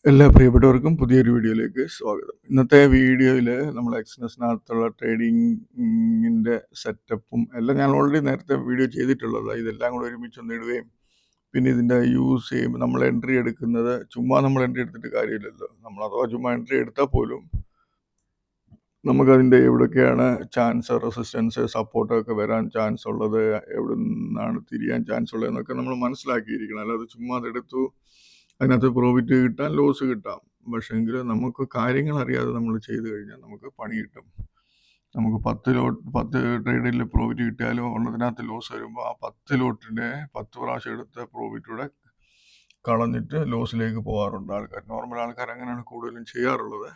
എല്ലാ പ്രിയപ്പെട്ടവർക്കും പുതിയൊരു വീഡിയോയിലേക്ക് സ്വാഗതം. ഇന്നത്തെ വീഡിയോയിൽ നമ്മൾ എക്സ്നസിനകത്തുള്ള ട്രേഡിങ്ങിൻ്റെ സെറ്റപ്പും എല്ലാം ഞാൻ ഓൾറെഡി നേരത്തെ വീഡിയോ ചെയ്തിട്ടുള്ളതാണ്. ഇതെല്ലാം കൂടെ ഒരുമിച്ചൊന്ന് ഇടുകയും പിന്നെ ഇതിൻ്റെ യൂസ് ചെയ്യുമ്പോൾ നമ്മൾ എൻട്രി എടുക്കുന്നത് ചുമ്മാ നമ്മൾ എൻട്രി എടുത്തിട്ട് കാര്യമില്ലല്ലോ. നമ്മൾ അഥവാ ചുമ്മാ എൻട്രി എടുത്താൽ പോലും നമുക്കതിൻ്റെ എവിടെയൊക്കെയാണ് ചാൻസ്, റെസിസ്റ്റൻസ്, സപ്പോർട്ടൊക്കെ വരാൻ ചാൻസ് ഉള്ളത്, എവിടെ നിന്നാണ് തിരിയാൻ ചാൻസ് ഉള്ളതെന്നൊക്കെ നമ്മൾ മനസ്സിലാക്കിയിരിക്കണം. അല്ലാതെ ചുമ്മാ അതെടുത്തു അതിനകത്ത് പ്രോഫിറ്റ് കിട്ടാം, ലോസ് കിട്ടാം. പക്ഷേങ്കിൽ നമുക്ക് കാര്യങ്ങൾ അറിയാതെ നമ്മൾ ചെയ്ത് കഴിഞ്ഞാൽ നമുക്ക് പണി കിട്ടും. നമുക്ക് 10 ട്രേഡിൽ പ്രോഫിറ്റ് കിട്ടിയാലും ഒന്നതിനകത്ത് ലോസ് വരുമ്പോൾ ആ 10 ലോട്ടിൻ്റെ 10 പ്രാവശ്യം എടുത്ത പ്രോഫിറ്റൂടെ കളഞ്ഞിട്ട് ലോസിലേക്ക് പോകാറുണ്ട് ആൾക്കാർ. നോർമൽ ആൾക്കാർ അങ്ങനെയാണ് കൂടുതലും ചെയ്യാറുള്ളത്.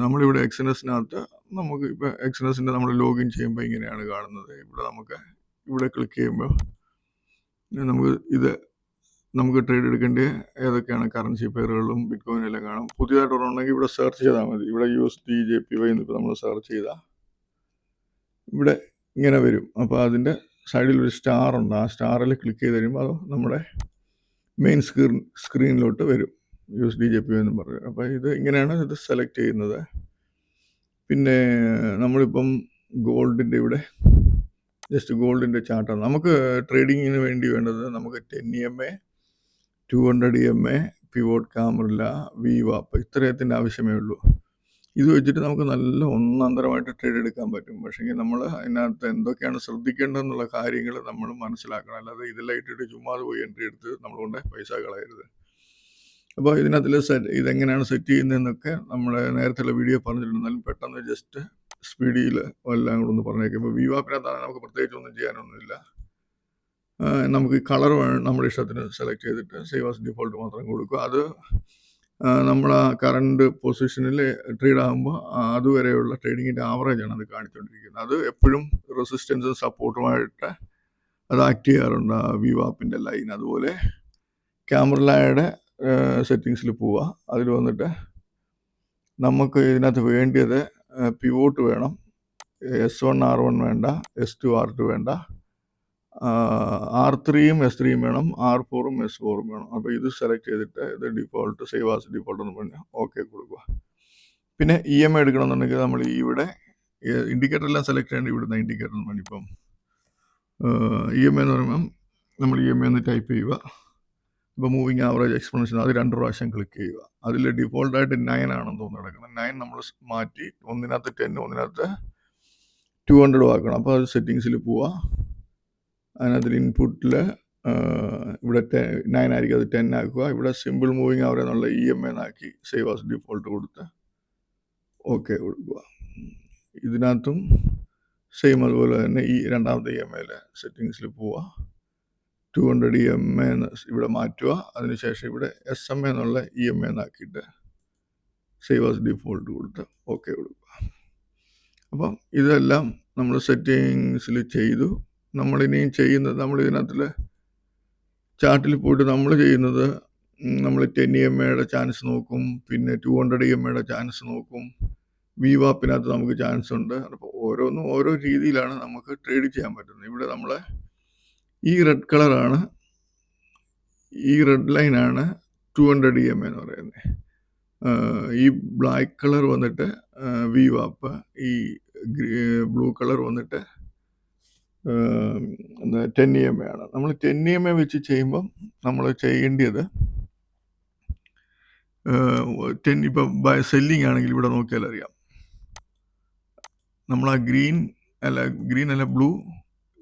നമ്മളിവിടെ എക്സിനസിനകത്ത് നമുക്ക് ഇപ്പോൾ എക്സിനസിൻ്റെ നമ്മൾ ലോഗിൻ ചെയ്യുമ്പോൾ ഇങ്ങനെയാണ് കാണുന്നത്. ഇവിടെ ക്ലിക്ക് ചെയ്യുമ്പോൾ നമുക്ക് ട്രേഡ് എടുക്കേണ്ട ഏതൊക്കെയാണ് കറൻസി പെയറുകളും ബിറ്റ്കോയിനും എല്ലാം കാണും. പുതിയതായിട്ട് ഉണ്ടെങ്കിൽ ഇവിടെ സെർച്ച് ചെയ്താൽ മതി. ഇവിടെ USD/JPY എന്നിപ്പോൾ നമ്മൾ സെർച്ച് ചെയ്താൽ ഇവിടെ ഇങ്ങനെ വരും. അപ്പോൾ അതിൻ്റെ സൈഡിൽ ഒരു സ്റ്റാർ ഉണ്ട്. ആ സ്റ്റാറിൽ ക്ലിക്ക് ചെയ്ത് കഴിയുമ്പോൾ അത് നമ്മുടെ മെയിൻ സ്ക്രീനിലോട്ട് വരും. USD/JPY എന്നും പറയും. അപ്പോൾ ഇങ്ങനെയാണ് ഇത് സെലക്ട് ചെയ്യുന്നത്. പിന്നെ നമ്മളിപ്പം ഗോൾഡിൻ്റെ ഇവിടെ ജസ്റ്റ് ഗോൾഡിൻ്റെ ചാർട്ടാണ്. നമുക്ക് ട്രേഡിങ്ങിന് വേണ്ടി വേണ്ടത് നമുക്ക് 10 EMA, 200 EMA, പിവോട്ട് കാമറില്ല, VWAP ഇത്രയത്തിൻ്റെ ആവശ്യമേ ഉള്ളൂ. ഇത് വെച്ചിട്ട് നമുക്ക് നല്ല ഒന്നാന്തരമായിട്ട് ട്രേഡ് എടുക്കാൻ പറ്റും. പക്ഷേ നമ്മൾ അതിനകത്ത് എന്തൊക്കെയാണ് ശ്രദ്ധിക്കേണ്ടതെന്നുള്ള കാര്യങ്ങൾ നമ്മൾ മനസ്സിലാക്കണം. അല്ലാതെ ഇതെല്ലാം ഇട്ടിട്ട് ചുമ്മാ പോയി എൻട്രി എടുത്ത് നമ്മളുകൊണ്ട് പൈസ കളയരുത്. അപ്പോൾ ഇതിനകത്തിൽ ഇതെങ്ങനെയാണ് സെറ്റ് ചെയ്യുന്നതെന്നൊക്കെ നമ്മൾ നേരത്തെയുള്ള വീഡിയോ പറഞ്ഞിട്ടുണ്ടെന്നാലും പെട്ടെന്ന് ജസ്റ്റ് സ്പീഡിൽ എല്ലാം കൂടെ ഒന്ന് പറഞ്ഞേക്കും. ഇപ്പോൾ VWAPനകത്താണ് നമുക്ക് പ്രത്യേകിച്ചൊന്നും ചെയ്യാനൊന്നുമില്ല. നമുക്ക് ഈ കളർ നമ്മുടെ ഇഷ്ടത്തിന് സെലക്ട് ചെയ്തിട്ട് സേവ് ആസ് ഡിഫോൾട്ട് മാത്രം കൊടുക്കുക. അത് നമ്മൾ ആ കറണ്ട് പൊസിഷനിൽ ട്രേഡ് ആകുമ്പോൾ അതുവരെയുള്ള ട്രേഡിങ്ങിൻ്റെ ആവറേജാണ് അത് കാണിച്ചുകൊണ്ടിരിക്കുന്നത്. അത് എപ്പോഴും റെസിസ്റ്റൻസും സപ്പോർട്ടുമായിട്ട് അത് ആക്ട് ചെയ്യാറുണ്ട് ആ VWAPൻ്റെ ലൈൻ. അതുപോലെ ക്യാമറയുടെ സെറ്റിങ്സിൽ പോവുക. അതിൽ വന്നിട്ട് നമുക്ക് ഇതിനകത്ത് വേണ്ടിയത് പിവോട്ട് വേണം. S1 R1 വേണ്ട, S2 R2 വേണ്ട, R3യും S3യും വേണം, R4ഉം S4ഉം വേണം. അപ്പോൾ ഇത് സെലക്ട് ചെയ്തിട്ട് ഇത് ഡിഫോൾട്ട് സേവ് ആസ് ഡിഫോൾട്ട് എന്ന് പറഞ്ഞാൽ ഓക്കെ കൊടുക്കുക. പിന്നെ EMA എടുക്കണമെന്നുണ്ടെങ്കിൽ നമ്മൾ ഇവിടെ ഇൻഡിക്കേറ്റർ എല്ലാം സെലക്ട് ചെയ്യേണ്ടി ഇവിടുന്ന് ഇൻഡിക്കേറ്റർ എന്ന് പറഞ്ഞാൽ ഇപ്പം EMA എന്ന് പറയുമ്പം നമ്മൾ EMA എന്ന് ടൈപ്പ് ചെയ്യുക. ഇപ്പോൾ മൂവിങ് ആവറേജ് എക്സ്പോണൻഷ്യൽ അത് 2 പ്രാവശ്യം ക്ലിക്ക് ചെയ്യുക. അതിൽ ഡിഫോൾട്ടായിട്ട് 9 ആണെന്ന് തോന്നുന്നു കിടക്കുന്നത്. 9 നമ്മൾ മാറ്റി ഒന്നിനകത്ത് 10 ഒന്നിനകത്ത് 200 ആക്കണം. അപ്പോൾ അത് സെറ്റിങ്സിൽ പോവുക. അതിനകത്ത് ഇൻപുട്ടിൽ ഇവിടെ 9 ആയിരിക്കും, അത് 10 ആക്കുക. ഇവിടെ സിമ്പിൾ മൂവിങ് ആവറേജ് എന്നുള്ള EMA എന്നാക്കി സേവ് ആസ് ഡിഫോൾട്ട് കൊടുത്ത് ഓക്കെ കൊടുക്കുക. ഇതിനകത്തും സെയിം അതുപോലെ തന്നെ ഈ രണ്ടാമത്തെ EMAയിൽ സെറ്റിങ്സിൽ പോവുക. 200 EMA എന്ന് ഇവിടെ മാറ്റുക. അതിനുശേഷം ഇവിടെ SMA എന്നുള്ള EMA എന്നാക്കിയിട്ട് സേവ് ആസ് ഡിഫോൾട്ട് കൊടുത്ത് ഓക്കെ കൊടുക്കുക. അപ്പം ഇതെല്ലാം നമ്മൾ സെറ്റിങ്സിൽ ചെയ്തു. നമ്മളിനിയും ചെയ്യുന്നത് നമ്മളിതിനകത്തിൽ ചാർട്ടിൽ പോയിട്ട് നമ്മൾ ചെയ്യുന്നത് നമ്മൾ 10 EMAയുടെ ചാൻസ് നോക്കും, പിന്നെ 200 EMAയുടെ ചാൻസ് നോക്കും, VWAPനകത്ത് നമുക്ക് ചാൻസ് ഉണ്ട്. അപ്പോൾ ഓരോന്നും ഓരോ രീതിയിലാണ് നമുക്ക് ട്രേഡ് ചെയ്യാൻ പറ്റുന്നത്. ഇവിടെ നമ്മൾ ഈ റെഡ് കളറാണ്, ഈ റെഡ് ലൈനാണ് 200 EMA എന്ന് പറയുന്നത്. ഈ ബ്ലാക്ക് കളർ വന്നിട്ട് VWAP, ഈ ബ്ലൂ കളർ വന്നിട്ട് 10 EMA ആണ്. നമ്മൾ 10 EMA വെച്ച് ചെയ്യുമ്പം നമ്മൾ ചെയ്യേണ്ടത് 10 ഇപ്പം സെല്ലിങ് ആണെങ്കിൽ ഇവിടെ നോക്കിയാൽ അറിയാം. നമ്മൾ ആ ഗ്രീൻ അല്ല ബ്ലൂ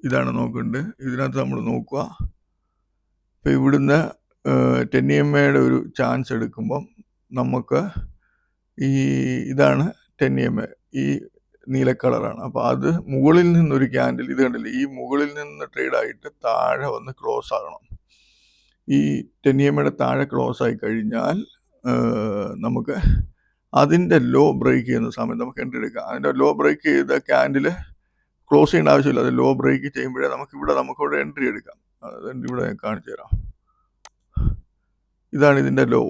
ഇതാണ് നോക്കേണ്ടത്. ഇതിനകത്ത് നമ്മൾ നോക്കുക. ഇപ്പോൾ ഇവിടുന്ന് 10 EMAയുടെ ഒരു ചാൻസ് എടുക്കുമ്പം നമുക്ക് ഇതാണ് 10 EMA, ഈ നീല കളറാണ്. അപ്പോൾ അത് മുകളിൽ നിന്നൊരു ക്യാൻഡിൽ, ഇത് കണ്ടില്ലേ, ഈ മുകളിൽ നിന്ന് ട്രേഡായിട്ട് താഴെ വന്ന് ക്ലോസ് ആകണം. ഈ 10 EMAയുടെ താഴെ ക്ലോസ് ആയി കഴിഞ്ഞാൽ നമുക്ക് അതിൻ്റെ ലോ ബ്രേക്ക് ചെയ്യുന്ന സമയത്ത് നമുക്ക് എൻട്രി എടുക്കാം. അതിൻ്റെ ലോ ബ്രേക്ക് ചെയ്ത ക്യാൻഡിൽ ക്ലോസ് ചെയ്യേണ്ട ആവശ്യമില്ല. അത് ലോ ബ്രേക്ക് ചെയ്യുമ്പോഴേ നമുക്കിവിടെ എൻട്രി എടുക്കാം. അത് ഇവിടെ കാണിച്ചു തരാം. ഇതാണ് ഇതിൻ്റെ ലോ.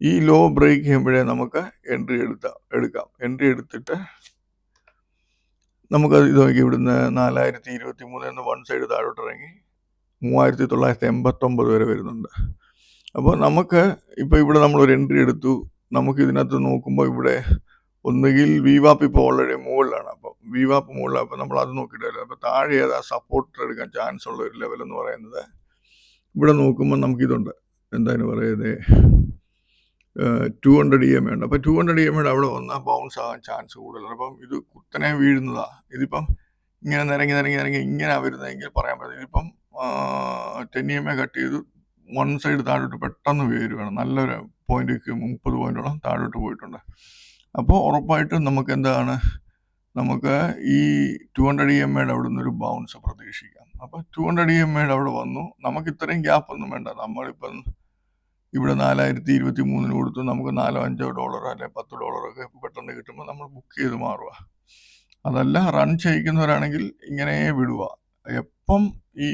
ഈ ലോ ബ്രേക്ക് ചെയ്യുമ്പോഴേ നമുക്ക് എൻട്രി എടുക്കാം. എൻട്രി എടുത്തിട്ട് നമുക്കത് ഇത് നോക്കി ഇവിടുന്ന് 4023 എന്ന് വൺ സൈഡ് താഴോട്ട് ഇറങ്ങി 3989 വരെ വരുന്നുണ്ട്. അപ്പോൾ നമുക്ക് ഇപ്പോൾ ഇവിടെ നമ്മളൊരു എൻട്രി എടുത്തു. നമുക്ക് ഇതിനകത്ത് നോക്കുമ്പോൾ ഇവിടെ ഒന്നുകിൽ വിവാപ്പ് ഇപ്പോൾ ഓൾറെഡി മുകളിലാണ്. അപ്പം വിവാപ്പ് മുകളിലാണ്. അപ്പോൾ നമ്മൾ അത് നോക്കിയിട്ടില്ല. അപ്പോൾ താഴെ ഏതാ സപ്പോർട്ട് എടുക്കാൻ ചാൻസ് ഉള്ള ഒരു ലെവൽ എന്ന് പറയുന്നത് ഇവിടെ നോക്കുമ്പോൾ നമുക്കിതുണ്ട്. എന്താണ് പറയുന്നത്, 200 EMA ഉണ്ട്. അപ്പോൾ 200 EMA അവിടെ വന്നാൽ ബൗൺസ് ആകാൻ ചാൻസ് കൂടുതലാണ്. അപ്പം ഇത് കുത്തനെ വീഴുന്നതാണ്. ഇതിപ്പം ഇങ്ങനെ നിരങ്ങി ഇങ്ങനെ വരുന്നതെങ്കിൽ പറയാൻ പറ്റില്ല. ഇതിപ്പം 10 EMA കട്ട് ചെയ്ത് വൺ സൈഡ് താഴോട്ട് പെട്ടെന്ന് വീഴുകയാണ്. നല്ലൊരു പോയിന്റ് 30 പോയിന്റോളം താഴോട്ട് പോയിട്ടുണ്ട്. അപ്പോൾ ഉറപ്പായിട്ടും നമുക്ക് എന്താണ്, നമുക്ക് ഈ 200 EMA അവിടെ നിന്നൊരു ബൗൺസ് പ്രതീക്ഷിക്കാം. അപ്പോൾ 200 EMA അവിടെ വന്നു. നമുക്ക് ഇത്രയും ഗ്യാപ്പ് ഒന്നും വേണ്ട. നമ്മളിപ്പം ഇവിടെ 4023 കൊടുത്തു. നമുക്ക് $4-5 അല്ലെ $10 പെട്ടെന്ന് കിട്ടുമ്പോൾ നമ്മൾ ബുക്ക് ചെയ്ത് മാറുക. അതല്ല റൺ ചെയ്യിക്കുന്നവരാണെങ്കിൽ ഇങ്ങനെ വിടുക. എപ്പം ഈ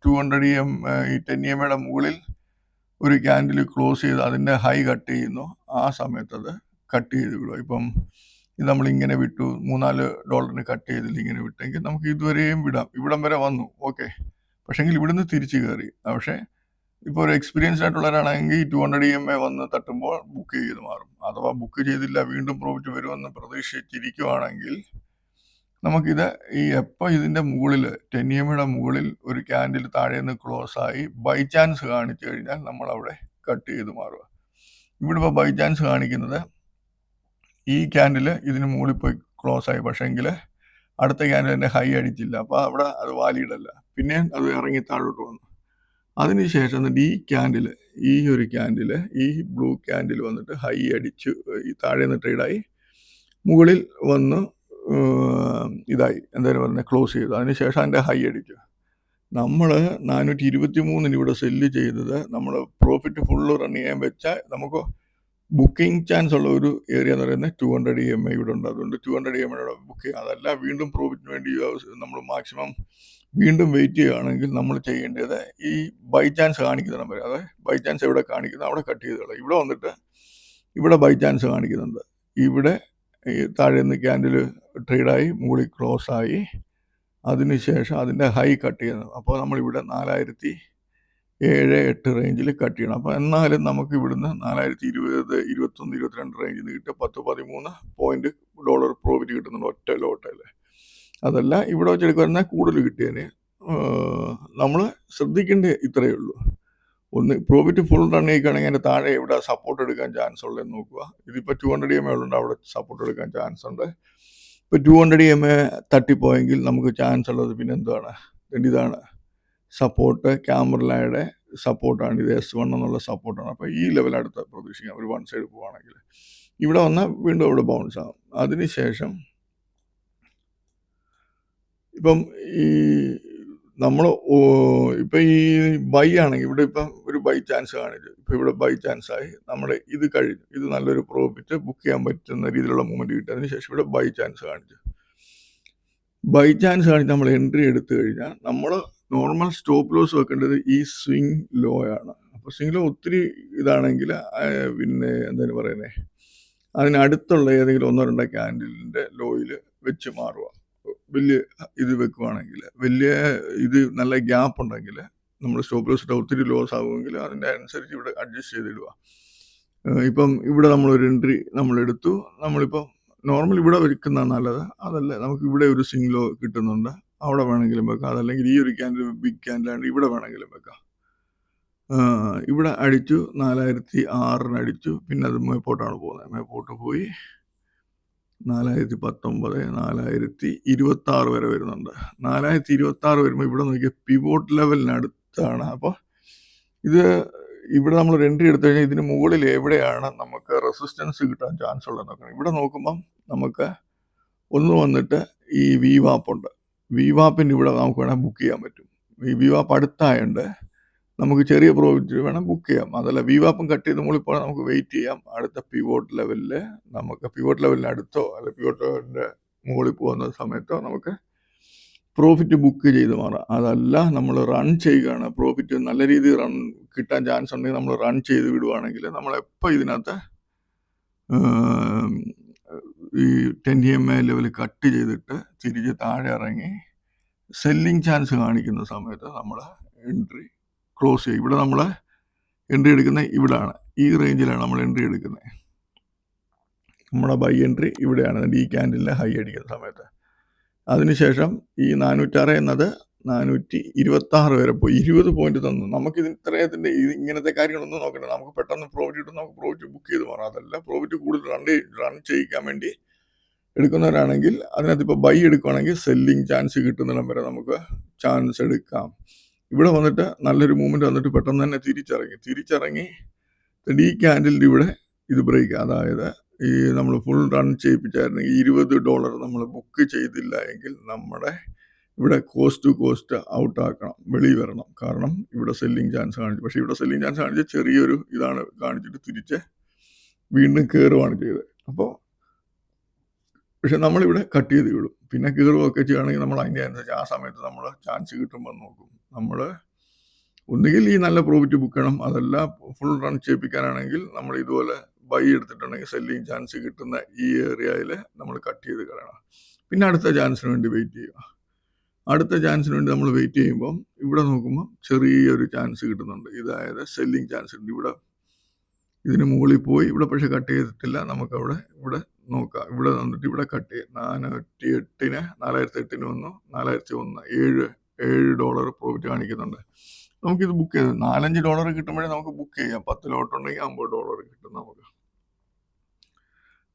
200 EMA ഈ 10 EMA മുകളിൽ ഒരു ക്യാൻഡിൽ ക്ലോസ് ചെയ്ത് അതിൻ്റെ ഹൈ കട്ട് ചെയ്യുന്നു, ആ സമയത്ത് അത് കട്ട് ചെയ്ത് വിടുക. ഇപ്പം ഇത് നമ്മളിങ്ങനെ വിട്ടു, $3-4 കട്ട് ചെയ്തില്ല, ഇങ്ങനെ വിട്ടെങ്കിൽ നമുക്ക് ഇതുവരെയും വിടാം. ഇവിടം വരെ വന്നു, ഓക്കെ. പക്ഷെങ്കിൽ ഇവിടുന്ന് തിരിച്ചു കയറി. പക്ഷേ ഇപ്പോൾ ഒരു എക്സ്പീരിയൻസ്ഡ് ആയിട്ടുള്ളവരാണെങ്കിൽ 200 EMA വന്ന് തട്ടുമ്പോൾ ബുക്ക് ചെയ്ത് മാറും. അഥവാ ബുക്ക് ചെയ്തില്ല, വീണ്ടും പ്രോഫിറ്റ് വരുമെന്ന് പ്രതീക്ഷിച്ചിരിക്കുവാണെങ്കിൽ നമുക്കിത് ഈ എപ്പോൾ ഇതിൻ്റെ മുകളിൽ 10 EMA മുകളിൽ ഒരു ക്യാൻഡിൽ താഴെ നിന്ന് ക്ലോസ് ആയി ബൈ ചാൻസ് കാണിച്ചു കഴിഞ്ഞാൽ നമ്മൾ അവിടെ കട്ട് ചെയ്ത് മാറുക. ഇവിടെ ഇപ്പോൾ ബൈ ചാൻസ് കാണിക്കുന്നത് ഈ ക്യാൻഡിൽ ഇതിന് മുകളിൽ പോയി ക്ലോസ് ആയി, പക്ഷേങ്കിൽ അടുത്ത ക്യാൻഡിലിൻ്റെ ഹൈ അടിച്ചില്ല. അപ്പോൾ അവിടെ അത് വാലിഡ് അല്ല. പിന്നെ അത് ഇറങ്ങി താഴോട്ട് വന്നു. അതിനുശേഷം ഈ ക്യാൻഡിൽ, ഈ ഒരു ക്യാൻഡിൽ, ഈ ബ്ലൂ ക്യാൻഡിൽ വന്നിട്ട് ഹൈ അടിച്ചു, ഈ താഴെ നിന്ന് ട്രേഡായി മുകളിൽ വന്ന് ഇതായി, എന്തായാലും പറഞ്ഞാൽ ക്ലോസ് ചെയ്തു. അതിനുശേഷം അതിൻ്റെ ഹൈ അടിച്ചു. നമ്മൾ 423 ഇവിടെ സെല്ല് ചെയ്തത് നമ്മൾ പ്രോഫിറ്റ് ഫുള്ള് റൺ ചെയ്യാൻ വെച്ചാൽ നമുക്ക് ബുക്കിംഗ് ചാൻസ് ഉള്ള ഒരു ഏരിയ എന്ന് പറയുന്നത് 200 EMA ഇവിടെ ഉണ്ട്. അതുകൊണ്ട് 200 EMA ബുക്ക് ചെയ്യുക. അതല്ല വീണ്ടും പ്രോഫിറ്റിന് വേണ്ടി നമ്മൾ മാക്സിമം വീണ്ടും വെയിറ്റ് ചെയ്യുകയാണെങ്കിൽ നമ്മൾ ചെയ്യേണ്ടത് ഈ ബൈ ചാൻസ് കാണിക്കുന്ന നമ്പർ, അതായത് ബൈ ചാൻസ് എവിടെ കാണിക്കുന്നത് അവിടെ കട്ട് ചെയ്ത് കളയും. ഇവിടെ വന്നിട്ട് ഇവിടെ ബൈ ചാൻസ് കാണിക്കുന്നുണ്ട്. ഇവിടെ ഈ താഴെ നിന്ന് ക്യാൻഡിൽ ട്രേഡായി മുകളിൽ ക്ലോസ് ആയി, അതിനുശേഷം അതിൻ്റെ ഹൈ കട്ട് ചെയ്യുന്നത്. അപ്പോൾ നമ്മളിവിടെ 4007-8 റേഞ്ചിൽ കട്ട് ചെയ്യണം. അപ്പോൾ എന്നാലും നമുക്ക് ഇവിടുന്ന് 4020, 21, 22 റേഞ്ചിൽ നിന്ന് കിട്ടുക $10-13 പ്രോഫിറ്റ് കിട്ടുന്നുണ്ട് ഒറ്റ ലോട്ടല്ലേ. അതല്ല ഇവിടെ വെച്ചെടുക്കുന്ന കൂടുതൽ കിട്ടിയതിന് നമ്മൾ ശ്രദ്ധിക്കേണ്ട ഇത്രയേ ഉള്ളൂ. ഒന്ന്, പ്രോഫിറ്റ് ഫുൾ റൺ ചെയ്യിക്കുകയാണെങ്കിൽ അതിൻ്റെ താഴെ എവിടെ സപ്പോർട്ട് എടുക്കാൻ ചാൻസ് ഉള്ളതെന്ന് നോക്കുക. ഇതിപ്പോൾ 200 EMA ഉള്ളതുകൊണ്ട് അവിടെ സപ്പോർട്ട് എടുക്കാൻ ചാൻസ് ഉണ്ട്. ഇപ്പോൾ 200 EMA തട്ടിപ്പോയെങ്കിൽ നമുക്ക് ചാൻസ് ഉള്ളത് പിന്നെ എന്താണ്, ഇതാണ് സപ്പോർട്ട്, ക്യാമറയുടെ സപ്പോർട്ടാണ്. ഇത് S1 എന്നുള്ള സപ്പോർട്ടാണ്. അപ്പോൾ ഈ ലെവൽ അടുത്ത പ്രതീക്ഷിക്കാം. ഒരു വൺ സൈഡ് പോവുകയാണെങ്കിൽ ഇവിടെ വന്നാൽ വീണ്ടും ഇവിടെ ബൗൺസ് ആകും. അതിനുശേഷം ഇപ്പം ഈ നമ്മൾ ഇപ്പം ഈ ബൈ ആണെങ്കിൽ ഇവിടെ ഇപ്പം ഒരു ബൈ ചാൻസ് കാണിച്ചു. ഇപ്പം ഇവിടെ ബൈ ചാൻസ് ആയി, നമ്മുടെ ഇത് കഴിഞ്ഞു. ഇത് നല്ലൊരു പ്രോഫിറ്റ് ബുക്ക് ചെയ്യാൻ പറ്റുന്ന രീതിയിലുള്ള മൂവ്മെൻറ്റ് കിട്ടി. അതിനുശേഷം ഇവിടെ ബൈ ചാൻസ് കാണിച്ചു. ബൈ ചാൻസ് കാണിച്ച് നമ്മൾ എൻട്രി എടുത്തു കഴിഞ്ഞാൽ നമ്മൾ നോർമൽ സ്റ്റോപ്പ് ലോസ് വെക്കേണ്ടത് ഈ സ്വിങ് ലോ ആണ്. അപ്പോൾ സ്വിങ് ലോ ഒത്തിരി ഇതാണെങ്കിൽ പിന്നെ എന്താണ് പറയുന്നത്, അതിനടുത്തുള്ള ഏതെങ്കിലും 1-2 ക്യാൻഡിലിൻ്റെ ലോയിൽ വെച്ച് മാറുക. വലിയ ഇത് വെക്കുവാണെങ്കിൽ, വലിയ ഇത് നല്ല ഗ്യാപ്പ് ഉണ്ടെങ്കിൽ നമ്മൾ സ്റ്റോപ്പ് ലോസ് ഇട്ട് ഒത്തിരി ലോസ് ആകുമെങ്കിൽ അതിൻ്റെ അനുസരിച്ച് ഇവിടെ അഡ്ജസ്റ്റ് ചെയ്തിടുക. ഇപ്പം ഇവിടെ നമ്മളൊരു എൻട്രി നമ്മളെടുത്തു. നമ്മളിപ്പോൾ നോർമൽ ഇവിടെ വെക്കുന്നതാണ് നല്ലത്. അതല്ല നമുക്ക് ഇവിടെ ഒരു സ്വിങ് ലോ കിട്ടുന്നുണ്ട്, അവിടെ വേണമെങ്കിലും വെക്കാം. അതല്ലെങ്കിൽ ഈ ഒരു ക്യാൻഡിൽ ബിഗ് ക്യാൻഡിലാണ്, ഇവിടെ വേണമെങ്കിലും വെക്കാം. ഇവിടെ അടിച്ചു 4006 അടിച്ചു. പിന്നെ അത് മേപ്പോട്ടാണ് പോകുന്നത്. മേപ്പോട്ട് പോയി 4019, 4026 വരെ വരുന്നുണ്ട്. 4026 വരുമ്പോൾ ഇവിടെ നോക്കിയാൽ പിവോട്ട് ലെവലിനടുത്താണ്. അപ്പോൾ ഇത് ഇവിടെ നമ്മളൊരു എൻട്രി എടുത്തു കഴിഞ്ഞാൽ ഇതിന് മുകളിൽ എവിടെയാണ് നമുക്ക് റെസിസ്റ്റൻസ് കിട്ടാൻ ചാൻസ് ഉള്ളത് നോക്കണം. ഇവിടെ നോക്കുമ്പം നമുക്ക് ഒന്ന് വന്നിട്ട് ഈ വിവാപ്പ് ഉണ്ട്. വിവാപ്പിൻ്റെ ഇവിടെ നമുക്ക് വേണമെങ്കിൽ ബുക്ക് ചെയ്യാൻ പറ്റും. ഈ വിവാപ്പ് അടുത്തായതുകൊണ്ട് നമുക്ക് ചെറിയ പ്രോഫിറ്റ് വേണം ബുക്ക് ചെയ്യാം. അതല്ല വിവാപ്പും കട്ട് ചെയ്ത് മുകളിൽ പോകാൻ നമുക്ക് വെയിറ്റ് ചെയ്യാം. അടുത്ത പിവോട്ട് ലെവലിൽ നമുക്ക് പിവോട്ട് ലെവലിന് അടുത്തോ അല്ല പിവോട്ട് ലെവലിൻ്റെ മുകളിൽ പോകുന്ന സമയത്തോ നമുക്ക് പ്രോഫിറ്റ് ബുക്ക് ചെയ്ത് മാറാം. അതല്ല നമ്മൾ റൺ ചെയ്യുകയാണ്, പ്രോഫിറ്റ് നല്ല രീതിയിൽ റൺ കിട്ടാൻ ചാൻസ് ഉണ്ടെങ്കിൽ നമ്മൾ റൺ ചെയ്ത് വിടുവാണെങ്കിൽ നമ്മളെപ്പോൾ ഇതിനകത്ത് ഈ 10 EMA ലെവൽ കട്ട് ചെയ്തിട്ട് തിരിച്ച് താഴെ ഇറങ്ങി സെല്ലിങ് ചാൻസ് കാണിക്കുന്ന സമയത്ത് നമ്മൾ എൻട്രി ക്ലോസ് ചെയ്യും. ഇവിടെ നമ്മൾ എൻട്രി എടുക്കുന്നത് ഇവിടാണ്, ഈ റേഞ്ചിലാണ് നമ്മൾ എൻട്രി എടുക്കുന്നത്. നമ്മുടെ ബൈ എൻട്രി ഇവിടെയാണ്, ഈ ക്യാൻഡിലിനെ ഹൈ അടിക്കുന്ന സമയത്ത്. അതിനുശേഷം ഈ 406 എന്നത് 426 വരെ പോയി, 20 പോയിന്റ് തന്നു. നമുക്കിത് ഇത്രയത്തിൻ്റെ ഇങ്ങനത്തെ കാര്യങ്ങളൊന്നും നോക്കണ്ട, നമുക്ക് പെട്ടെന്ന് പ്രോഫിറ്റ് കിട്ടും, നമുക്ക് പ്രോഫിറ്റ് ബുക്ക് ചെയ്ത് മാറാം. അതല്ല പ്രോഫിറ്റ് കൂടുതൽ റൺ ചെയ്യിക്കാൻ വേണ്ടി എടുക്കുന്നവരാണെങ്കിൽ അതിനകത്ത് ഇപ്പോൾ ബൈ എടുക്കുകയാണെങ്കിൽ സെല്ലിങ് ചാൻസ് കിട്ടുന്നിടം വരെ നമുക്ക് ചാൻസ് എടുക്കാം. ഇവിടെ വന്നിട്ട് നല്ലൊരു മൂവ്മെൻറ്റ് വന്നിട്ട് പെട്ടെന്ന് തന്നെ തിരിച്ചിറങ്ങി ഈ ക്യാൻഡിലിൻ്റെ ഇവിടെ ഇത് ബ്രേക്ക്, അതായത് ഈ നമ്മൾ ഫുൾ റൺ ചെയ്യിപ്പിച്ചായിരുന്നെങ്കിൽ $20 നമ്മൾ ബുക്ക് ചെയ്തില്ല എങ്കിൽ നമ്മുടെ ഇവിടെ കോസ്റ്റ് ടു കോസ്റ്റ് ഔട്ടാക്കണം, വെളിയിൽ വരണം. കാരണം ഇവിടെ സെല്ലിങ് ചാൻസ് കാണിച്ചു. പക്ഷേ ഇവിടെ സെല്ലിങ് ചാൻസ് കാണിച്ച് ചെറിയൊരു ഇതാണ് കാണിച്ചിട്ട് തിരിച്ച് വീണ്ടും കയറുകയാണ് ചെയ്തത്. അപ്പോൾ പക്ഷെ നമ്മളിവിടെ കട്ട് ചെയ്ത് വിടും. പിന്നെ കയറുകയൊക്കെ ചെയ്യുകയാണെങ്കിൽ നമ്മൾ അതിൻ്റെ അനുസരിച്ച് ആ സമയത്ത് നമ്മൾ ചാൻസ് കിട്ടുമ്പോൾ നോക്കും. നമ്മൾ ഒന്നുകിൽ ഈ നല്ല പ്രോഫിറ്റ് ബുക്ക് ചെയ്യണം, അതല്ല ഫുൾ റൺ ചെയ്യിപ്പിക്കാനാണെങ്കിൽ നമ്മൾ ഇതുപോലെ ബൈ എടുത്തിട്ടുണ്ടെങ്കിൽ സെല്ലിങ് ചാൻസ് കിട്ടുന്ന ഈ ഏരിയയിൽ നമ്മൾ കട്ട് ചെയ്ത് കളയണം. പിന്നെ അടുത്ത ചാൻസിന് വേണ്ടി വെയിറ്റ് ചെയ്യുക. അടുത്ത ചാൻസിന് വേണ്ടി നമ്മൾ വെയിറ്റ് ചെയ്യുമ്പോൾ ഇവിടെ നോക്കുമ്പോൾ ചെറിയൊരു ചാൻസ് കിട്ടുന്നുണ്ട്, ഇതായത് സെല്ലിങ് ചാൻസ് ഉണ്ട്. ഇവിടെ ഇതിന് മുകളിൽ പോയി, ഇവിടെ പക്ഷെ കട്ട് ചെയ്തിട്ടില്ല. നമുക്കവിടെ ഇവിടെ നോക്കാം, ഇവിടെ വന്നിട്ട് ഇവിടെ കട്ട് ചെയ്യും. 4008 വന്നു, 4001 $7 പ്രോഫിറ്റ് കാണിക്കുന്നുണ്ട്. നമുക്കിത് ബുക്ക് ചെയ്ത് $4-5 കിട്ടുമ്പോഴേ നമുക്ക് ബുക്ക് ചെയ്യാം. 10 ലോട്ട് ഉണ്ടെങ്കിൽ $50 കിട്ടും നമുക്ക്.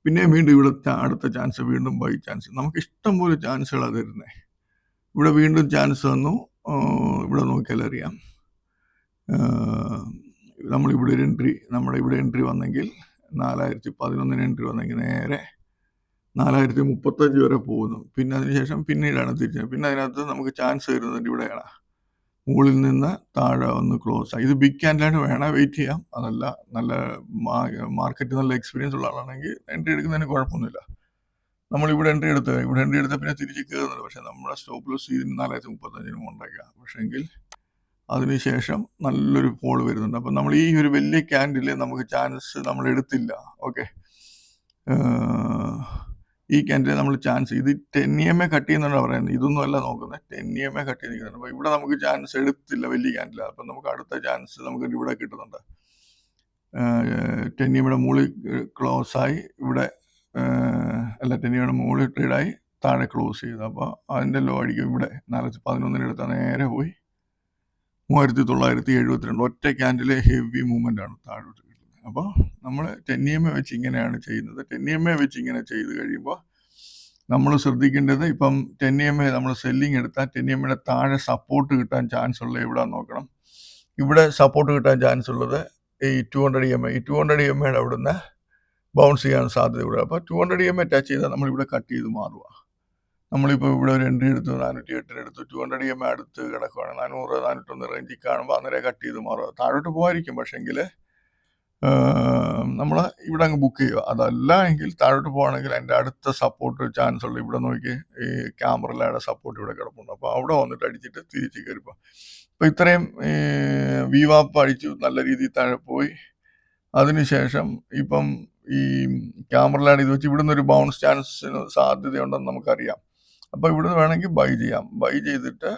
പിന്നെ വീണ്ടും ഇവിടെ അടുത്ത ചാൻസ്, വീണ്ടും ബൈ ചാൻസ്. നമുക്ക് ഇഷ്ടം പോലെ ചാൻസുകളാണ് തരുന്നത്. ഇവിടെ വീണ്ടും ചാൻസ് വന്നു, ഇവിടെ നോക്കിയാൽ അറിയാം. നമ്മളിവിടെ ഒരു എൻട്രി, നമ്മുടെ ഇവിടെ എൻട്രി വന്നെങ്കിൽ 4011 എൻട്രി വന്നെങ്കിൽ നേരെ 4035 വരെ പോകുന്നു. പിന്നെ അതിനുശേഷം പിന്നീടാണ് തിരിച്ചത്. പിന്നെ അതിനകത്ത് നമുക്ക് ചാൻസ് വരുന്നത് ഇവിടെയാണ്, മുകളിൽ നിന്ന് താഴെ ഒന്ന് ക്ലോസ് ആയി. ഇത് ബിഗ് ക്യാൻഡിലായിട്ട് വേണേൽ വെയിറ്റ് ചെയ്യാം. അതല്ല നല്ല മാർക്കറ്റ് നല്ല എക്സ്പീരിയൻസ് ഉള്ള ആളാണെങ്കിൽ എൻട്രി എടുക്കുന്നതിന് കുഴപ്പമൊന്നുമില്ല. നമ്മളിവിടെ എൻട്രി എടുത്ത പിന്നെ തിരിച്ച് കയറുന്നുണ്ട്. പക്ഷേ നമ്മുടെ സ്റ്റോപ്പ് ലോസ് ഇതിന് 4035 ഉണ്ടാക്കുക. പക്ഷേങ്കിൽ അതിനുശേഷം നല്ലൊരു ഫോൾ വരുന്നുണ്ട്. അപ്പം നമ്മൾ ഈ ഒരു വലിയ ക്യാൻഡിൽ നമുക്ക് ചാൻസ് നമ്മൾ എടുത്തില്ല. ഓക്കെ, ഈ ക്യാൻഡിൽ നമ്മൾ ചാൻസ് ഇത് 10 EMA കട്ട് ചെയ്യുന്നുണ്ടാണ് പറയുന്നത്, ഇതൊന്നും അല്ല നോക്കുന്നത്. 10 EMA കട്ട് ചെയ്തിരിക്കുന്നുണ്ട്. അപ്പോൾ ഇവിടെ നമുക്ക് ചാൻസ് എടുത്തില്ല, വലിയ ക്യാൻഡിൽ. അപ്പം നമുക്ക് അടുത്ത ചാൻസ് നമുക്ക് ഇവിടെ കിട്ടുന്നുണ്ട്. 10 EMA മുകളിൽ ക്ലോസ് ആയി, ഇവിടെ അല്ല 10 EMA മുകളിൽ ട്രേഡായി താഴെ ക്ലോസ് ചെയ്തു. അപ്പോൾ അതിൻ്റെ ലോ അടിക്കും. ഇവിടെ 411 എടുത്താൽ നേരെ പോയി 3972. ഒറ്റ ക്യാൻഡിലെ ഹെവി മൂവ്മെൻ്റ് ആണ് താഴോട്ട് കിട്ടുന്നത്. അപ്പോൾ നമ്മൾ 10 EMA വെച്ച് ഇങ്ങനെയാണ് ചെയ്യുന്നത്. 10 EMA വെച്ച് ഇങ്ങനെ ചെയ്ത് കഴിയുമ്പോൾ നമ്മൾ ശ്രദ്ധിക്കേണ്ടത്, ഇപ്പം 10 EMA നമ്മൾ സെല്ലിങ് എടുത്താൽ 10 EMAയുടെ താഴെ സപ്പോർട്ട് കിട്ടാൻ ചാൻസ് ഉള്ളത് എവിടെയാണെന്ന് നോക്കണം. ഇവിടെ സപ്പോർട്ട് കിട്ടാൻ ചാൻസ് ഉള്ളത് ഈ 200 EMA. ഈ 200 EMAയുടെ അവിടുന്ന് ബൗൺസ് ചെയ്യാൻ സാധ്യതയുള്ളത്. അപ്പോൾ 200 EMA ടച്ച് ചെയ്താൽ നമ്മളിവിടെ കട്ട് ചെയ്ത് മാറുക. നമ്മളിപ്പോൾ ഇവിടെ ഒരു എൻട്രി എടുത്തു, 408 എടുത്തു, 200 EMA അടുത്ത് കിടക്കുകയാണ്. 400, 401 റേഞ്ചിൽ കാണുമ്പോൾ അന്നേരം കട്ട് ചെയ്ത് മാറുക. താഴോട്ട് പോകാതിരിക്കും, പക്ഷേങ്കിൽ നമ്മൾ ഇവിടെ അങ്ങ് ബുക്ക് ചെയ്യുക. അതല്ല എങ്കിൽ താഴോട്ട് പോകുകയാണെങ്കിൽ അതിൻ്റെ അടുത്ത സപ്പോർട്ട് ചാൻസ് ഉള്ളു. ഇവിടെ നോക്കി ഈ ക്യാമറയുടെ സപ്പോർട്ട് ഇവിടെ കിടപ്പുണ്ട്. അപ്പോൾ അവിടെ വന്നിട്ട് അടിച്ചിട്ട് തിരിച്ച് കയറിപ്പോൾ. അപ്പോൾ ഇത്രയും വിവാപ്പ് അടിച്ചു, നല്ല രീതിയിൽ താഴെ പോയി. അതിനുശേഷം ഇപ്പം ഈ ക്യാമറയുടെ ഇത് വെച്ച് ഇവിടുന്ന് ഒരു ബൗൺസ് ചാൻസിന് സാധ്യതയുണ്ടെന്ന് നമുക്കറിയാം. അപ്പോൾ ഇവിടുന്ന് വേണമെങ്കിൽ ബൈ ചെയ്യാം. ബൈ ചെയ്തിട്ട്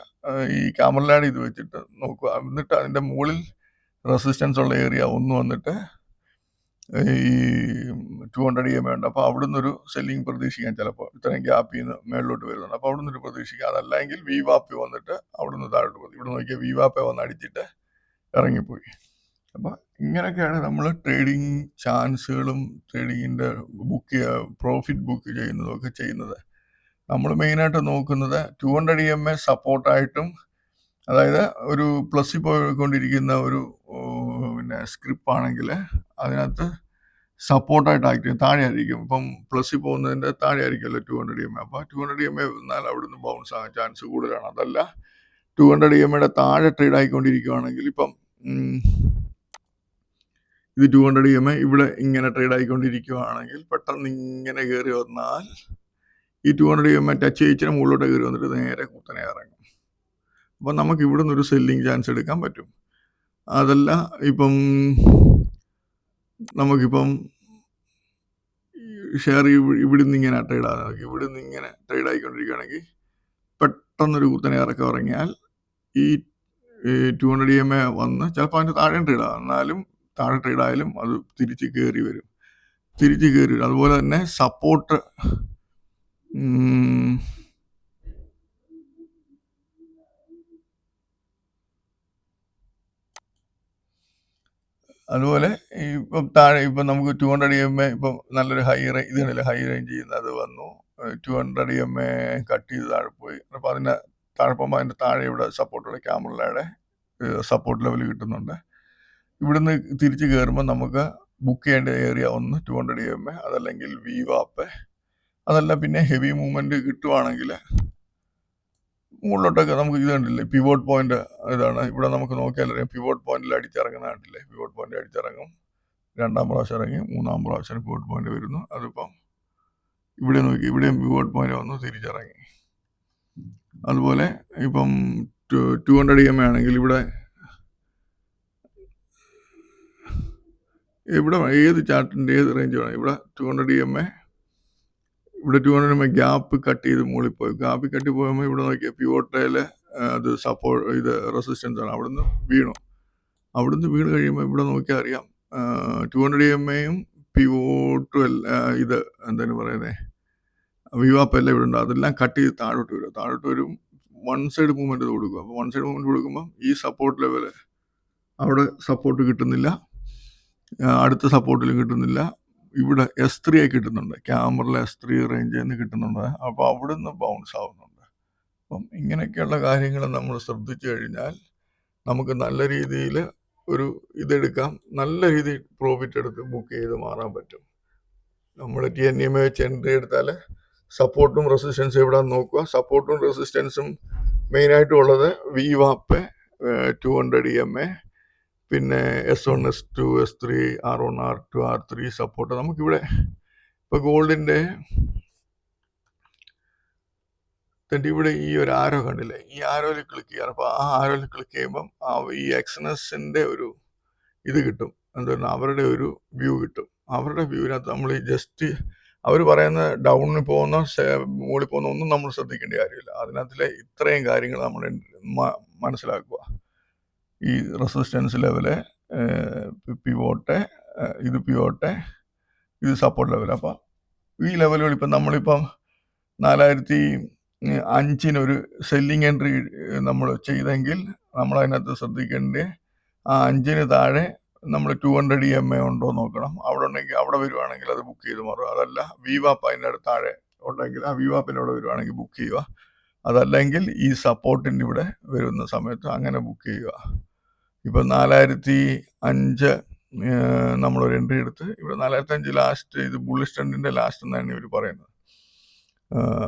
ഈ ക്യാമറയുടെ ഇത് വെച്ചിട്ട് നോക്കുക. എന്നിട്ട് അതിൻ്റെ മുകളിൽ റെസിസ്റ്റൻസ് ഉള്ള ഏരിയ ഒന്ന് വന്നിട്ട് ഈ 200 EMA ഉണ്ട്. അപ്പോൾ അവിടുന്ന് ഒരു സെല്ലിങ് പ്രതീക്ഷിക്കാം. ചിലപ്പോൾ ഇത്രയും ഗ്യാപ്പിൽ നിന്ന് മേളിലോട്ട് വരുന്നുണ്ട്. അപ്പോൾ അവിടുന്ന് ഒരു പ്രതീക്ഷിക്കാം. അതല്ലെങ്കിൽ വിവാപ്പി വന്നിട്ട് അവിടുന്ന് താഴോട്ട് പോകും. ഇവിടെ നോക്കിയാൽ വിവാപ്പ വന്ന് അടിച്ചിട്ട് ഇറങ്ങിപ്പോയി. അപ്പോൾ ഇങ്ങനെയൊക്കെയാണ് നമ്മൾ ട്രേഡിങ് ചാൻസുകളും ട്രേഡിങ്ങിൻ്റെ പ്രോഫിറ്റ് ബുക്ക് ചെയ്യുന്നതൊക്കെ ചെയ്യുന്നത്. നമ്മൾ മെയിനായിട്ട് നോക്കുന്നത് 200 EMA സപ്പോർട്ടായിട്ടും, അതായത് ഒരു പ്ലസ്സിൽ പോയിക്കൊണ്ടിരിക്കുന്ന ഒരു പിന്നെ സ്ക്രിപ്പ് ആണെങ്കിൽ അതിനകത്ത് സപ്പോർട്ടായിട്ട് ആക്ട് ചെയ്യും. താഴെ ആയിരിക്കും, ഇപ്പം പ്ലസ്സിൽ പോകുന്നതിൻ്റെ താഴെ ആയിരിക്കുമല്ലോ 200 EMA. അപ്പോൾ 200 EMA വന്നാൽ അവിടുന്ന് ബൗൺസ് ആകാൻ ചാൻസ് കൂടുതലാണ്. അതല്ല 200 EMAയുടെ താഴെ ട്രേഡ് ആയിക്കൊണ്ടിരിക്കുകയാണെങ്കിൽ, ഇപ്പം ഇത് 200 EMA ഇവിടെ ഇങ്ങനെ ട്രേഡ് ആയിക്കൊണ്ടിരിക്കുകയാണെങ്കിൽ പെട്ടെന്ന് ഇങ്ങനെ കയറി വന്നാൽ ഈ 200 EMA ടച്ച് ചെയ്യിച്ചിട്ട് മുകളിലോട്ട് കയറി വന്നിട്ട് നേരെ കുത്തനെ ഇറങ്ങും. അപ്പം നമുക്ക് ഇവിടെ നിന്നൊരു സെല്ലിങ് ചാൻസ് എടുക്കാൻ പറ്റും. അതല്ല ഇപ്പം നമുക്കിപ്പം ഷെയർ ഇവിടുന്ന് ഇങ്ങനെ ട്രേഡ് ആകും, ഇവിടുന്ന് ഇങ്ങനെ ട്രേഡ് ആയിക്കൊണ്ടിരിക്കുകയാണെങ്കിൽ പെട്ടെന്നൊരു കുത്തനെ ഇറക്കം ഇറങ്ങിയാൽ ഈ ഈ 200 EMA വന്ന് ചിലപ്പോൾ അതിൻ്റെ താഴെ ട്രേഡ് ആകും, എന്നാലും താഴെ ട്രേഡ് ആയാലും അത് തിരിച്ച് കയറി വരും. അതുപോലെ തന്നെ സപ്പോർട്ട് അതുപോലെ ഇപ്പം താഴെ ഇപ്പം നമുക്ക് 200 EMA ഇപ്പം നല്ലൊരു ഹൈ റേഞ്ച് ചെയ്യുന്നത് വന്നു. 200 EMA കട്ട് ചെയ്ത് താഴെ പോയി. അപ്പോൾ അതിൻ്റെ താഴെ പോകുമ്പോൾ അതിൻ്റെ താഴെ ഇവിടെ സപ്പോർട്ടുള്ള ക്യാമറയുടെ സപ്പോർട്ട് ലെവൽ കിട്ടുന്നുണ്ട്. ഇവിടുന്ന് തിരിച്ച് കയറുമ്പോൾ നമുക്ക് ബുക്ക് ചെയ്യേണ്ട ഏരിയ ഒന്ന് 200 EMA, അതല്ലെങ്കിൽ VWAP, അതല്ല പിന്നെ ഹെവി മൂവ്മെൻറ്റ് കിട്ടുവാണെങ്കിൽ മുകളിലോട്ടൊക്കെ നമുക്ക് ഇത് കണ്ടില്ലേ, പിവോട്ട് പോയിന്റ് ഇതാണ്. ഇവിടെ നമുക്ക് നോക്കിയാൽ അറിയാം, പിവോട്ട് പോയിന്റിൽ അടിച്ചിറങ്ങുന്ന കണ്ടില്ലേ, പിവോട്ട് പോയിന്റ് അടിച്ചിറങ്ങും, 2ാം പ്രാവശ്യം ഇറങ്ങി, 3ാം പ്രാവശ്യം പിവോട്ട് പോയിന്റ് വരുന്നു. അതിപ്പം ഇവിടെ നോക്കി, ഇവിടെയും പിവോട്ട് പോയിന്റ് വന്നു, തിരിച്ചിറങ്ങി. അതുപോലെ ഇപ്പം 200 EMA ആണെങ്കിൽ ഇവിടെ ഏത് ചാർട്ടിൻ്റെ ഏത് റേഞ്ച് വേണം, ഇവിടെ 200 EMA, ഇവിടെ 200 EMA ഗ്യാപ്പ് കട്ട് ചെയ്ത് മുകളിൽ പോയി. ഗ്യാപ്പ് കട്ടി പോകുമ്പോൾ ഇവിടെ നോക്കിയാൽ പിവോട്ടയിൽ അത് സപ്പോർട്ട് ഇത് റെസിസ്റ്റൻസ് ആണ്, അവിടുന്ന് വീണു. അവിടുന്ന് വീണ് കഴിയുമ്പോൾ ഇവിടെ നോക്കിയാൽ അറിയാം 200 EMAയും പിവോട്ടും ഇത് എന്താണ് പറയുന്നത്, VWAP എല്ലാം ഇവിടെ ഉണ്ട്. അതെല്ലാം കട്ട് ചെയ്ത് താഴോട്ട് വരും. വൺ സൈഡ് മൂവ്മെൻറ്റ് കൊടുക്കും. അപ്പോൾ വൺ സൈഡ് മൂവ്മെൻറ്റ് കൊടുക്കുമ്പോൾ ഈ സപ്പോർട്ട് ലെവല് അവിടെ സപ്പോർട്ട് കിട്ടുന്നില്ല, അടുത്ത സപ്പോർട്ടിലും കിട്ടുന്നില്ല. ഇവിടെ S3 കിട്ടുന്നുണ്ട്, ക്യാമറയിൽ S3 റേഞ്ചിൽ നിന്ന് കിട്ടുന്നുണ്ട്. അപ്പോൾ അവിടുന്ന് ബൗൺസ് ആവുന്നുണ്ട്. അപ്പം ഇങ്ങനെയൊക്കെയുള്ള കാര്യങ്ങൾ നമ്മൾ ശ്രദ്ധിച്ചു കഴിഞ്ഞാൽ നമുക്ക് നല്ല രീതിയിൽ ഒരു ഇതെടുക്കാം, നല്ല രീതിയിൽ പ്രോഫിറ്റ് എടുത്ത് ബുക്ക് ചെയ്ത് മാറാൻ പറ്റും. നമ്മൾ TNMA വെച്ച് എൻട്രി എടുത്താൽ സപ്പോർട്ടും റെസിസ്റ്റൻസും എവിടെ നോക്കുക. സപ്പോർട്ടും റെസിസ്റ്റൻസും മെയിനായിട്ടും ഉള്ളത് VWAP, 200 EMA, പിന്നെ S1, S2, S3, R1, R2, R3 support. നമുക്കിവിടെ ഇപ്പോൾ ഗോൾഡിൻ്റെ ഇവിടെ ഈ ഒരു ആരോ കണ്ടില്ലേ, ഈ ആരോയിൽ ക്ലിക്ക് ചെയ്യാറ്. അപ്പോൾ ആ ആരോയിൽ ക്ലിക്ക് ചെയ്യുമ്പം ഈ എക്സ്നെസിൻ്റെ ഒരു ഇത് കിട്ടും, എന്താണ് അവരുടെ ഒരു വ്യൂ കിട്ടും. അവരുടെ വ്യൂവിനകത്ത് നമ്മൾ ജസ്റ്റ് അവർ പറയുന്ന ഡൗണിൽ പോകുന്ന മുകളിൽ പോകുന്ന ഒന്നും നമ്മൾ ശ്രദ്ധിക്കേണ്ട കാര്യമില്ല. അതിനകത്തിലെ ഇത്രയും കാര്യങ്ങൾ നമ്മൾ മനസ്സിലാക്കുക. ഈ റെസിസ്റ്റൻസ് ലെവല്, പിവോട്ട്, ഇത് സപ്പോർട്ട് ലെവൽ. അപ്പോൾ ഈ ലെവലുകൾ ഇപ്പം നമ്മളിപ്പം 4005 സെല്ലിങ് എൻട്രി നമ്മൾ ചെയ്തെങ്കിൽ നമ്മൾ അതിനകത്ത് ശ്രദ്ധിക്കേണ്ടത് ആ 5 താഴെ നമ്മൾ 200 EMA ഉണ്ടോ നോക്കണം. അവിടെ ഉണ്ടെങ്കിൽ അവിടെ വരുവാണെങ്കിൽ അത് ബുക്ക് ചെയ്ത് മാറും. അതല്ല VWAP അതിൻ്റെ താഴെ ഉണ്ടെങ്കിൽ ആ VWAPൻ്റെ അവിടെ വരുവാണെങ്കിൽ ബുക്ക് ചെയ്യുക. അതല്ലെങ്കിൽ ഈ സപ്പോർട്ടിൻ്റെ ഇവിടെ വരുന്ന സമയത്ത് അങ്ങനെ ബുക്ക് ചെയ്യുക. ഇപ്പം 4005 നമ്മളൊരു എൻട്രി എടുത്ത് ഇവിടെ 4005 ലാസ്റ്റ്, ഇത് ബുള്ളിഷ് ട്രെൻഡിൻ്റെ ലാസ്റ്റ് എന്നാണ് ഇവർ പറയുന്നത്.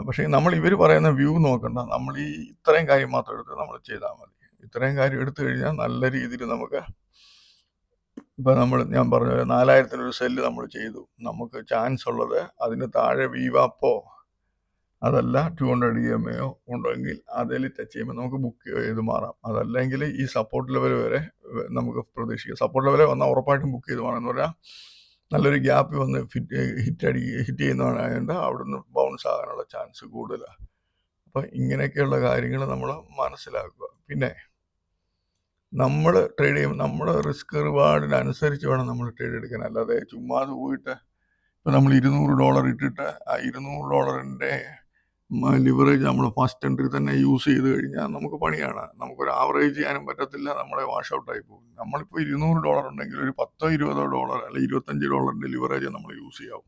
പക്ഷേ ഇവർ പറയുന്ന വ്യൂ നോക്കണ്ട, നമ്മൾ ഈ ഇത്രയും കാര്യം മാത്രം എടുത്ത് നമ്മൾ ചെയ്താൽ മതി. ഇത്രയും കാര്യം എടുത്തു കഴിഞ്ഞാൽ നല്ല രീതിയിൽ നമുക്ക് ഇപ്പം ഞാൻ പറഞ്ഞ 4000 സെല്ല് നമ്മൾ ചെയ്തു. നമുക്ക് ചാൻസ് ഉള്ളത് അതിന് താഴെ VWAPോ അതല്ല 200 EMAയോ ഉണ്ടെങ്കിൽ അതിൽ ടച്ച് ചെയ്യുമ്പോൾ നമുക്ക് ബുക്ക് ചെയ്ത് മാറാം. അതല്ലെങ്കിൽ ഈ സപ്പോർട്ട് ലെവൽ വരെ നമുക്ക് പ്രതീക്ഷിക്കാം. സപ്പോർട്ട് ലെവൽ വന്നാൽ ഉറപ്പായിട്ടും ബുക്ക് ചെയ്ത് മാറാം. എന്ന് പറഞ്ഞാൽ നല്ലൊരു ഗ്യാപ്പ് വന്ന് ഹിറ്റ് ചെയ്യുന്നതായതുകൊണ്ട് അവിടുന്ന് ബൗൺസ് ആകാനുള്ള ചാൻസ് കൂടുതലാണ്. അപ്പം ഇങ്ങനെയൊക്കെയുള്ള കാര്യങ്ങൾ നമ്മൾ മനസ്സിലാക്കുക. പിന്നെ നമ്മൾ ട്രേഡ് ചെയ്യുമ്പോൾ നമ്മൾ റിസ്ക് റിവാർഡിനനുസരിച്ച് വേണം നമ്മൾ ട്രേഡ് എടുക്കാൻ. അല്ലാതെ ചുമ്മാതെ പോയിട്ട് ഇപ്പം നമ്മൾ $200 ഇട്ടിട്ട് ആ $200 ലിവറേജ് നമ്മൾ ഫസ്റ്റ് എൻട്രി തന്നെ യൂസ് ചെയ്ത് കഴിഞ്ഞാൽ നമുക്ക് പണിയാണ്. നമുക്കൊരു ആവറേജ് ചെയ്യാനും പറ്റത്തില്ല, നമ്മളെ വാഷ് ഔട്ടായി പോകും. നമ്മളിപ്പോൾ $200 ഉണ്ടെങ്കിൽ ഒരു $10-20 അല്ലെങ്കിൽ $25 ലിവറേജ് നമ്മൾ യൂസ് ചെയ്യാവും.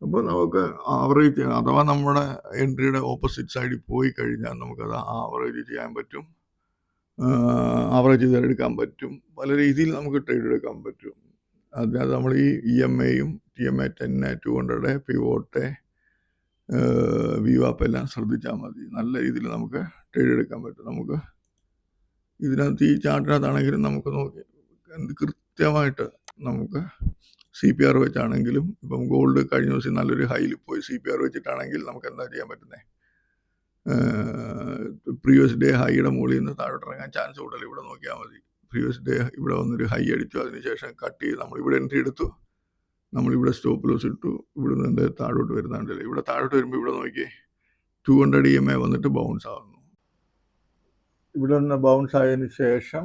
അപ്പോൾ നമുക്ക് ആവറേജ് ചെയ്യാം. അഥവാ നമ്മുടെ എൻട്രിയുടെ ഓപ്പോസിറ്റ് സൈഡിൽ പോയി കഴിഞ്ഞാൽ നമുക്കത് ആവറേജ് ചെയ്യാൻ പറ്റും, ആവറേജ് ചെയ്തെടുക്കാൻ പറ്റും. പല രീതിയിൽ നമുക്ക് ട്രേഡ് എടുക്കാൻ പറ്റും. അതിനകത്ത് നമ്മൾ ഈ EMAയും TMA 10, 200, പിവോട്ട്, VWAP എല്ലാം ശ്രദ്ധിച്ചാൽ മതി. നല്ല രീതിയിൽ നമുക്ക് ട്രേഡ് എടുക്കാൻ പറ്റും. നമുക്ക് ഇതിനകത്ത് ഈ ചാർട്ടിനകത്താണെങ്കിലും നമുക്ക് നോക്കി കൃത്യമായിട്ട് നമുക്ക് CPR വെച്ചാണെങ്കിലും, ഇപ്പം ഗോൾഡ് കഴിഞ്ഞ ദിവസം നല്ലൊരു ഹൈയിൽ പോയി CPR വെച്ചിട്ടാണെങ്കിൽ നമുക്ക് എന്താ ചെയ്യാൻ പറ്റുന്നത്, പ്രീവിയസ് ഡേ ഹൈയുടെ മുകളിൽ നിന്ന് താഴോട്ട് ഇറങ്ങാൻ ചാൻസ് കൂടുതൽ. ഇവിടെ നോക്കിയാൽ മതി, പ്രീവിയസ് ഡേ ഇവിടെ വന്നൊരു ഹൈ അടിച്ചു, അതിനുശേഷം കട്ട് ചെയ്ത് നമ്മളിവിടെ എൻട്രി എടുത്തു, നമ്മളിവിടെ സ്റ്റോപ്പ് ലോസ് ഇട്ടു, ഇവിടെ നിന്ന് താഴോട്ട് വരുന്നുണ്ടല്ലോ. ഇവിടെ താഴോട്ട് വരുമ്പോൾ ഇവിടെ നോക്കിയേ 200 EMA വന്നിട്ട് ബൗൺസ് ആവുന്നു. ഇവിടെ നിന്ന് ബൗൺസ് ആയതിനു ശേഷം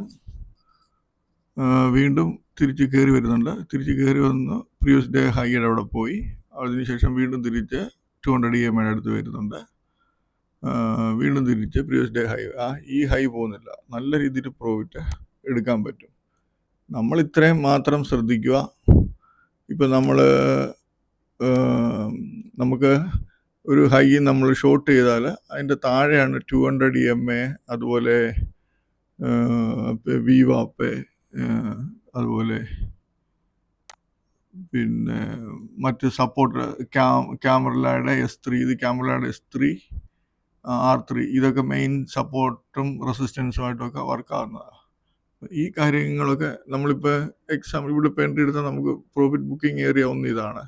വീണ്ടും തിരിച്ച് കയറി വരുന്നുണ്ട്. തിരിച്ച് കയറി വന്ന് പ്രീവിയസ് ഡേ ഹൈയുടെ അവിടെ പോയി. അതിനുശേഷം വീണ്ടും തിരിച്ച് 200 EMA അടുത്ത് വരുന്നുണ്ട്. വീണ്ടും തിരിച്ച് പ്രീവിയസ് ഡേ ഹൈ. ഈ ഹൈ പോകുന്നില്ല. നല്ല രീതിയിൽ പ്രോഫിറ്റ് എടുക്കാൻ പറ്റും. നമ്മൾ ഇത്രയും മാത്രം ശ്രദ്ധിക്കുക. ഇപ്പം നമുക്ക് ഒരു ഹൈ നമ്മൾ ഷോർട്ട് ചെയ്താൽ അതിൻ്റെ താഴെയാണ് 200 EMA, അതുപോലെ വിവാപ്പ്, അതുപോലെ പിന്നെ മറ്റ് സപ്പോർട്ട് ക്യാമറയുടെ S3, ഇത് ക്യാമറയുടെ S3, R3, ഇതൊക്കെ മെയിൻ സപ്പോർട്ടും റെസിസ്റ്റൻസുമായിട്ടൊക്കെ വർക്കാവുന്നതാണ്. ഈ കാര്യങ്ങളൊക്കെ നമ്മളിപ്പോൾ ഇവിടെ ഇപ്പോൾ എൻട്രി എടുത്താൽ നമുക്ക് പ്രോഫിറ്റ് ബുക്കിംഗ് ഏരിയ ഇതാണ്.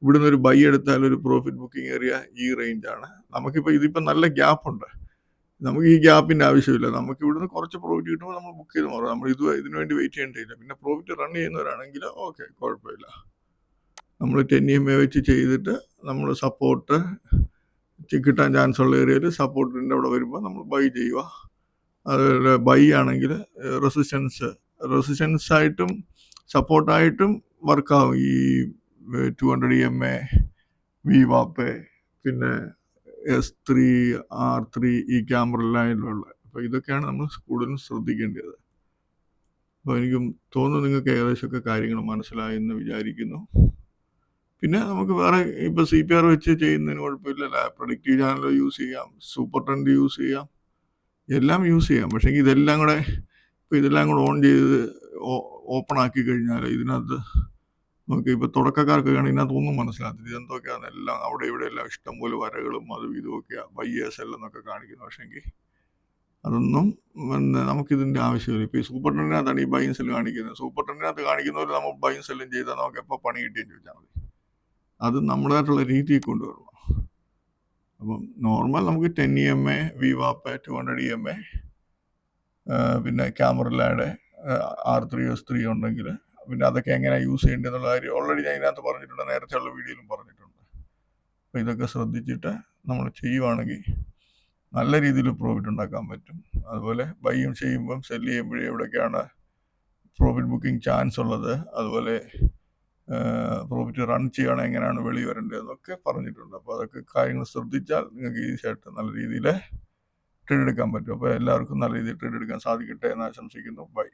ഇവിടുന്ന് ഒരു ബൈ എടുത്താൽ ഒരു പ്രോഫിറ്റ് ബുക്കിംഗ് ഏരിയ ഈ റേഞ്ചാണ്. നമുക്കിപ്പോൾ ഇതിപ്പോൾ നല്ല ഗ്യാപ്പുണ്ട്. നമുക്ക് ഈ ഗ്യാപ്പിൻ്റെ ആവശ്യമില്ല. നമുക്ക് ഇവിടുന്ന് കുറച്ച് പ്രോഫിറ്റ് കിട്ടുമ്പോൾ നമ്മൾ ബുക്ക് ചെയ്ത് മാറും. നമ്മൾ ഇതിനു വേണ്ടി വെയിറ്റ് ചെയ്യേണ്ടിയില്ല. പിന്നെ പ്രോഫിറ്റ് റൺ ചെയ്യുന്നവരാണെങ്കിൽ ഓക്കെ, കുഴപ്പമില്ല. നമ്മൾ 10 EMA വെച്ച് ചെയ്തിട്ട് നമ്മൾ സപ്പോർട്ട് കിട്ടാൻ ചാൻസ് ഉള്ള ഏരിയയിൽ സപ്പോർട്ടിൻ്റെ അവിടെ വരുമ്പോൾ നമ്മൾ ബൈ ചെയ്യുക. അതുപോലെ ബൈ ആണെങ്കിൽ റെസിസ്റ്റൻസ് ആയിട്ടും സപ്പോർട്ടായിട്ടും വർക്കാവും. ഈ 200 EMA, വിവാപ്പ്, പിന്നെ S3, R3, ഈ ക്യാമറ ലൈനിലുള്ള. അപ്പോൾ ഇതൊക്കെയാണ് നമ്മൾ കൂടുതലും ശ്രദ്ധിക്കേണ്ടത്. അപ്പോൾ എനിക്കും തോന്നുന്നു നിങ്ങൾക്ക് ഏകദേശമൊക്കെ കാര്യങ്ങൾ മനസ്സിലായെന്ന് വിചാരിക്കുന്നു. പിന്നെ നമുക്ക് വേറെ ഇപ്പോൾ CPR വെച്ച് ചെയ്യുന്നതിന് കുഴപ്പമില്ല. പ്രൊഡക്റ്റീവ് ചാനൽ യൂസ് ചെയ്യാം, സൂപ്പർ ട്രെൻഡ് യൂസ് ചെയ്യാം, എല്ലാം യൂസ് ചെയ്യാം. പക്ഷേ ഇതെല്ലാം കൂടെ ഓൺ ചെയ്ത് ഓപ്പൺ ആക്കി കഴിഞ്ഞാൽ ഇതിനകത്ത് നമുക്ക് ഇപ്പോൾ തുടക്കക്കാർക്കൊക്കെയാണ് ഇതിനകത്തൊന്നും മനസ്സിലാകത്തില്ല. ഇതെന്തൊക്കെയാണ് എല്ലാം അവിടെ ഇവിടെ എല്ലാം ഇഷ്ടംപോലെ വരകളും അതും ഇതുമൊക്കെയാണ് YSL എന്നൊക്കെ കാണിക്കുന്നത്. പക്ഷേങ്കിൽ അതൊന്നും നമുക്കിതിൻ്റെ ആവശ്യമില്ല. ഇപ്പോൾ ഈ സൂപ്പർ ട്രെൻഡിനകത്താണ് ഈ ബൈയും സെല്ലും കാണിക്കുന്നത്. സൂപ്പർ ട്രെൻഡിനകത്ത് കാണിക്കുന്നവർ നമ്മൾ ബൈയും സെല്ലും ചെയ്താൽ നമുക്ക് എപ്പോൾ പണി കിട്ടിയെന്ന് ചോദിച്ചാൽ മതി. അത് നമ്മുടേതായിട്ടുള്ള രീതിയിൽ കൊണ്ടുവരണം. അപ്പം നോർമൽ നമുക്ക് 10 EMA, വിവാപ്പ്, 200 EMA, പിന്നെ ക്യാമറയുടെ R3, S3 ഉണ്ടെങ്കിൽ പിന്നെ അതൊക്കെ എങ്ങനെയാണ് യൂസ് ചെയ്യേണ്ടതെന്നുള്ള കാര്യം ഓൾറെഡി ഞാൻ ഇതിനകത്ത് പറഞ്ഞിട്ടുണ്ട്, നേരത്തെയുള്ള വീഡിയോയിലും പറഞ്ഞിട്ടുണ്ട്. അപ്പോൾ ഇതൊക്കെ ശ്രദ്ധിച്ചിട്ട് നമ്മൾ ചെയ്യുവാണെങ്കിൽ നല്ല രീതിയിൽ പ്രോഫിറ്റ് ഉണ്ടാക്കാൻ പറ്റും. അതുപോലെ ബൈയും ചെയ്യുമ്പം സെല്ല് ചെയ്യുമ്പോഴേ എവിടെയൊക്കെയാണ് പ്രോഫിറ്റ് ബുക്കിംഗ് ചാൻസ് ഉള്ളത്, അതുപോലെ പ്രോഫിറ്റ് റൺ ചെയ്യുകയാണെങ്കിൽ എങ്ങനെയാണ് വെളി വരേണ്ടതെന്നൊക്കെ പറഞ്ഞിട്ടുണ്ട്. അപ്പോൾ അതൊക്കെ കാര്യങ്ങൾ ശ്രദ്ധിച്ചാൽ നിങ്ങൾക്ക് ഈസിയായിട്ട് നല്ല രീതിയിൽ ട്രേഡ് എടുക്കാൻ പറ്റും. അപ്പോൾ എല്ലാവർക്കും നല്ല രീതിയിൽ ട്രേഡ് എടുക്കാൻ സാധിക്കട്ടെ എന്ന് ആശംസിക്കുന്നു. ബൈ.